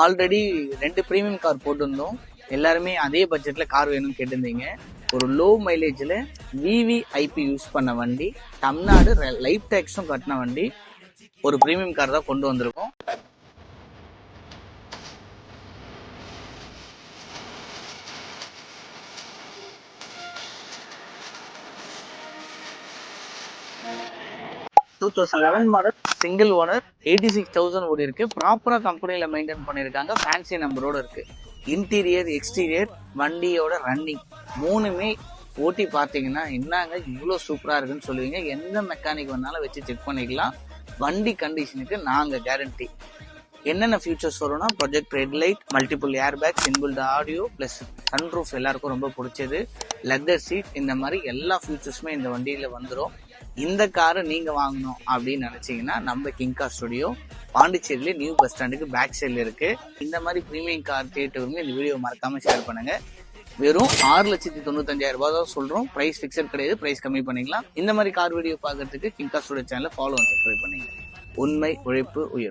Already 2 premium car போட்டிருந்தோம். எல்லாருமே அதே பட்ஜெட்ல கார் வேணும்னு கேட்டிருந்தீங்க. ஒரு லோ மைலேஜ்ல விவிஐபி யூஸ் பண்ண வண்டி, தமிழ்நாடு லைஃப் டேக்ஸும் கட்டின வண்டி, ஒரு பிரீமியம் கார் தான் கொண்டு வந்திருக்கோம். டூ 2011 மாடல், சிங்கிள் ஓனர், 86,000 ஓடி இருக்கு. ப்ராப்பரா கம்பெனில மெயின்டைன் பண்ணிருக்காங்க. ஃபேன்சி நம்பரோட இருக்கு. இன்டீரியர், எக்ஸ்டீரியர், வண்டியோட ரன்னிங் மூணுமே ஓட்டி பார்த்தீங்கன்னா என்னங்க இவ்வளோ சூப்பரா இருக்குன்னு சொல்லுவீங்க. எந்த மெக்கானிக் வந்தாலும் வச்சு செக் பண்ணிக்கலாம். வண்டி கண்டிஷனுக்கு நாங்க கேரண்டி. என்னென்ன ஃபியூச்சர்ஸ் வரும்னா project headlight, multiple air bags, inbuilt audio plus sunroof எல்லாருக்கும் ரொம்ப பிடிச்சது, லெதர் சீட், இந்த மாதிரி எல்லா ஃபியூச்சர்ஸுமே இந்த வண்டியில வந்துடும். இந்த காரை நீங்க வாங்கணும் அப்படின்னு நினைச்சீங்கன்னா நம்ம கிங் கார் ஸ்டுடியோ பாண்டிச்சேரியில நியூ பஸ் ஸ்டாண்டுக்கு பேக் சைட்ல இருக்கு. இந்த மாதிரி பிரீமியம் கார் கேட்டவங்க இந்த வீடியோ மறக்காம ஷேர் பண்ணுங்க. வெறும் 6,95,000 ரூபாய் தான் சொல்றோம். பிரைஸ் பிக்சட் கிடையாது, பிரைஸ் கம்மி பண்ணிக்கலாம். இந்த மாதிரி கார் வீடியோ பார்க்கறதுக்கு கிங் கார் ஸ்டுடியோ சேனலை ஃபாலோ சப்ஸ்கிரைப் பண்ணுங்க. உண்மை உழைப்பு உயரும்.